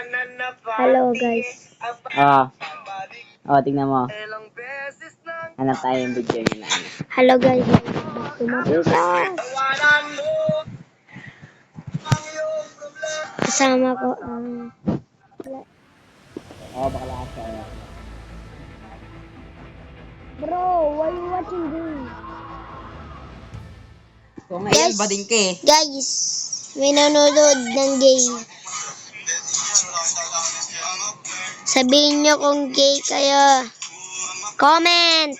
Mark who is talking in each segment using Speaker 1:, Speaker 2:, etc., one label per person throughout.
Speaker 1: Hello guys.
Speaker 2: Tingnan mo. Hanap tayo yung video nila.
Speaker 1: Hello guys. Tumapitas. Kasama ko ang...
Speaker 2: Bakla ka siya.
Speaker 1: Bro, why you watching this?
Speaker 2: So ngayon, bading ka eh.
Speaker 1: Guys, may nanonood ng gay. Sabihin nyo kung gay kayo. Comment!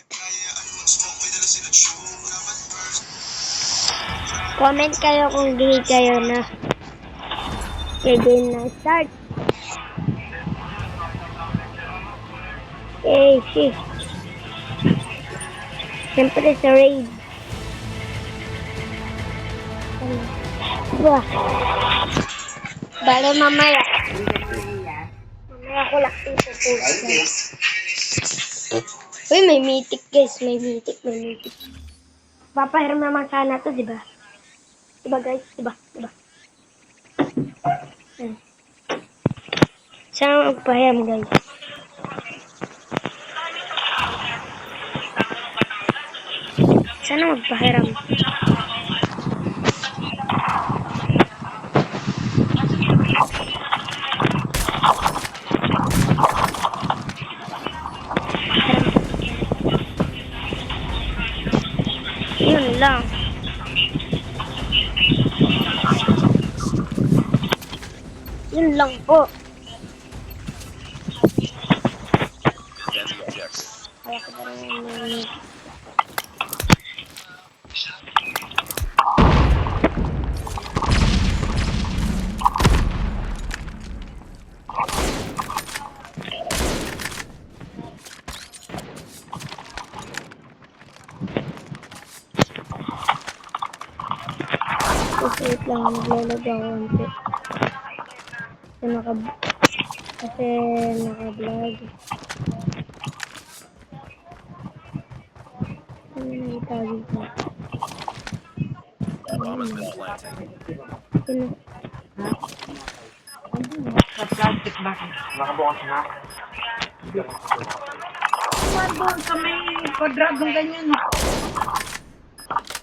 Speaker 1: Comment kayo kung gay kayo na. Okay, game na start. Okay, shift. Siyempre sa raid. Wah. Bale mamaya. Mamaya ko lang ipopost guys. Uy, may mythic guys. May mythic. Papahiram naman sana to, diba? Diba guys? Diba? Sana magpahiram guys. Sana magpahiram. Yun lang. Yun lang po. Kaya ko ba rin wait lang, naglalag ako konti. Kasi naka-vlog. Ano na itagin ko?
Speaker 3: Sa plastic bag. Nakabukas na. Doon sa may kwadradong ganyan.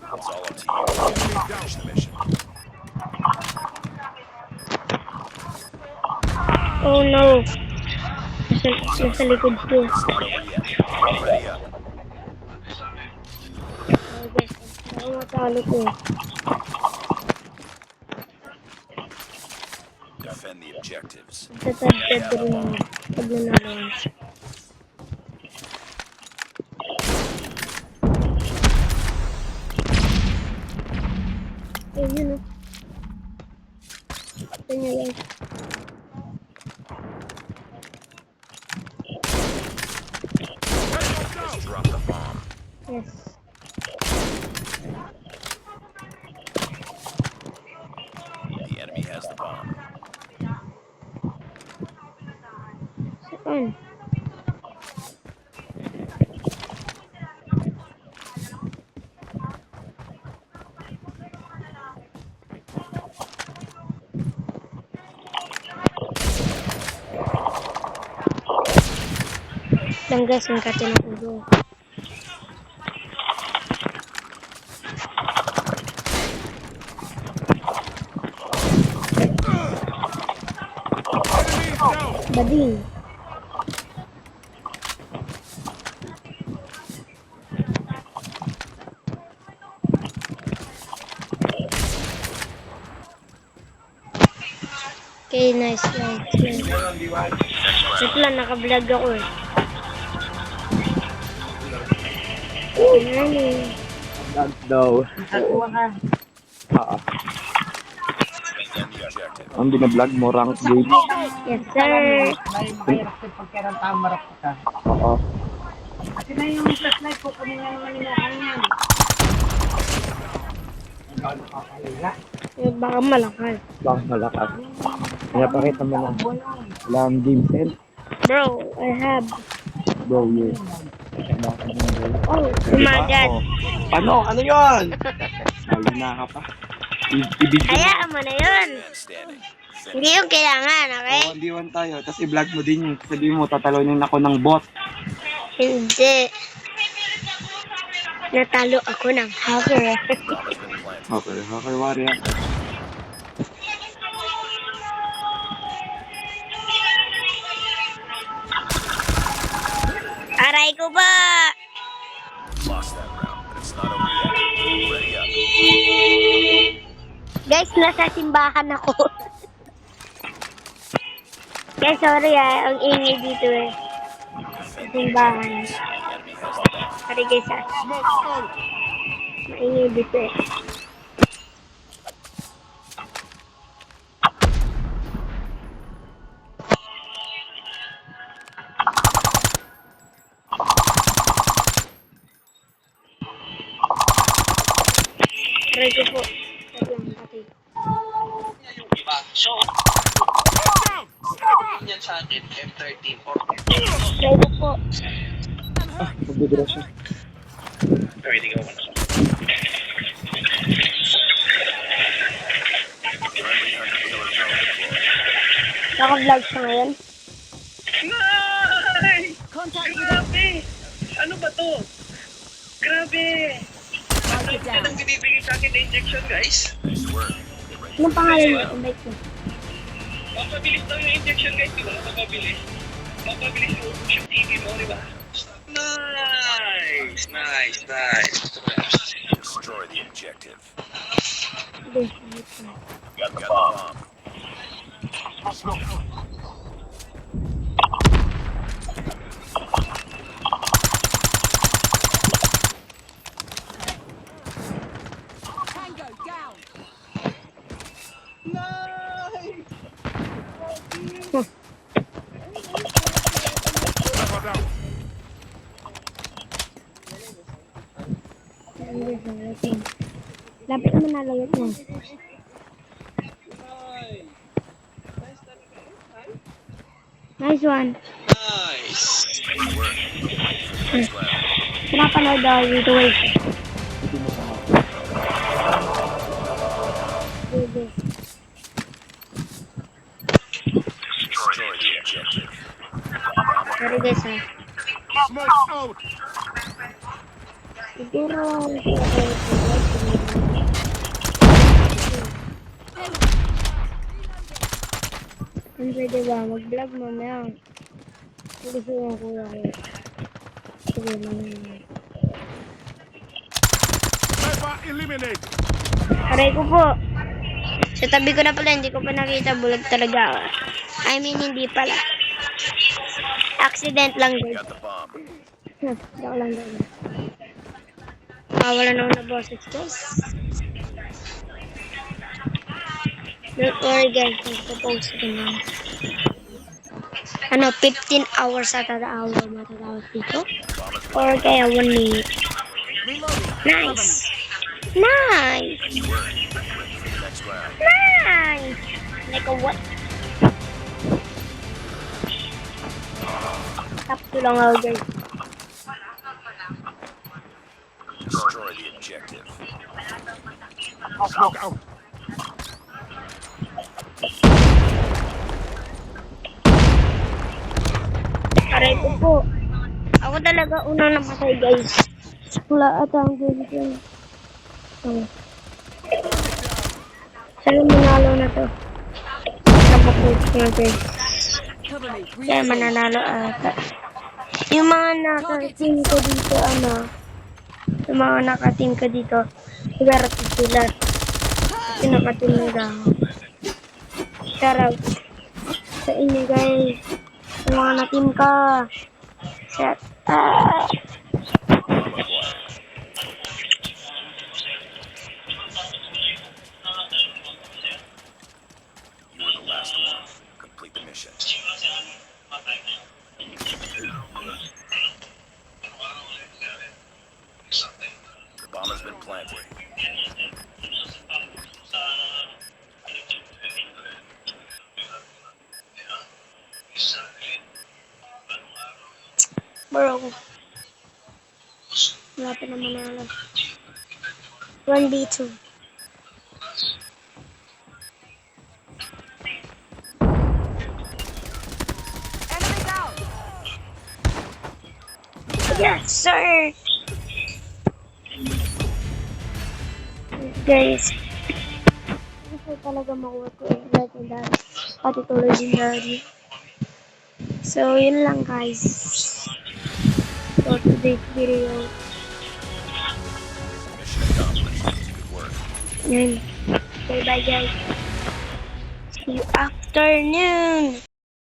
Speaker 4: It's all up to you. Finish the mission.
Speaker 1: Oh no! Nasa likod ko.
Speaker 4: Ready up.
Speaker 1: Ako matalo ko.
Speaker 4: Defend the objectives.
Speaker 1: Tatagtad rin pag nanalo. Yun o. Ito nyo guys.
Speaker 4: Just drop the bomb.
Speaker 1: Yes.
Speaker 4: The enemy has the bomb.
Speaker 1: Saan? Langgas ng kate ng ulo. Bading. Okay, nice. Wait lang, naka-vlog ako eh.
Speaker 2: Vlog daw.
Speaker 3: Nakakuha ka.
Speaker 4: Defend the objective.
Speaker 2: Ang binablog mo, rank game.
Speaker 1: Yes, sir.
Speaker 3: May mahirap sa pagkailan tamarap ka.
Speaker 2: Oo.
Speaker 3: Kasi na yung flashlight ko, kunin nga naman yung yan.
Speaker 1: Baka malakal.
Speaker 2: Bang malakas. Kaya pakita mo na. Wala ang game sense.
Speaker 1: Bro, I have.
Speaker 2: Bro, you.
Speaker 1: Oh my God.
Speaker 2: Ano? Ano yun? Sabi na ka pa. Ibig
Speaker 1: Hayaan mo na yun.
Speaker 4: Man standing.
Speaker 1: Hindi yung kailangan, okay?
Speaker 2: Oo, 1v1 tayo, tapos i-vlog mo din yun. Sabihin mo, tatalunin ako ng bot.
Speaker 1: Hindi. Natalo ako ng hacker.
Speaker 4: Bomb has been planted.
Speaker 2: Okay, hacker warrior.
Speaker 1: Aray ko ba?
Speaker 4: Lost that round, but it's not over yet. Ready up.
Speaker 1: Guys, nasa simbahan ako. Guys, sorry ang ingay dito eh.
Speaker 4: Defend the
Speaker 1: Simbahan.
Speaker 4: objectives. The enemy has the bomb.
Speaker 1: Sorry guys maingay dito eh. Aray ko po. Wait lang, patay.
Speaker 5: Yung iba. So, yan sa akin, M13 or
Speaker 1: Aray ko po.
Speaker 2: Magbibira siya.
Speaker 5: pwede ka mo na.
Speaker 4: Friendly hunter-killer drone deployed.
Speaker 1: Naka-vlog siya ngayon.
Speaker 5: Nice! Grabe! Ano ba to? Grabe! Bakit ka nang binibigay sa akin na injection, guys?
Speaker 4: Nice work. Get ready
Speaker 1: Anong pangalan niya? Invite mo.
Speaker 5: Mapabilis daw yung injection, guys, di ba? Mapabilis. Mapabilis yung TV mo, di ba? Nice! Nice, nice.
Speaker 4: destroy the objective.
Speaker 1: Hindi, wait lang.
Speaker 4: Got the bomb.
Speaker 1: Lapit naman nalayot mo. Nice one.
Speaker 5: Nice!
Speaker 4: Good work. Next round.
Speaker 1: Pinapanood daw dito wait. Baby.
Speaker 4: Destroy the objective.
Speaker 1: Sorry guys ha. Siguro ang pwede ba? Mag-vlog mamaya. Gusto ko kuya ko. Sige mamaya. Aray ko po. Sa tabi ko na pala, hindi ko pa nakita. Bulag talaga ako. I mean, hindi pala. Accident lang guys.
Speaker 4: Got the bomb.
Speaker 1: Joke lang guys. Wala na ako na boses guys. Don't worry guys, magpo-post ko na. Ano, 15 hours at an hour matatawag dito? Or kaya 1 minute? Nice! Nice!
Speaker 4: Good work. Ready for the next round.
Speaker 1: Nice! Like a what? Tap ko lang ako guys.
Speaker 4: Destroy the objective.
Speaker 1: Aray ko po. Ako talaga unang namatay guys. Wala ata ang gulit yun. Sana manalo na to. Napapos na guys. Kaya mananalo ata. Yung mga naka-team ko dito, yung mga naka-team ko dito, swerte sila. Kasi naka-team nila ako. Shoutout sa inyo guys. Yung mga na-team ka. Shout out.
Speaker 4: You were the last one. Complete the mission. The bomb has been planted.
Speaker 1: Bro. Wala pa naman manalo. 1v2. Yes, sir! Guys, gusto talaga makuha ko eh, legendary. Pati to legendary. So, yun lang guys. For today's video.
Speaker 4: Mission accomplished. Good work.
Speaker 1: Yun. Okay, bye guys. See you afternoon.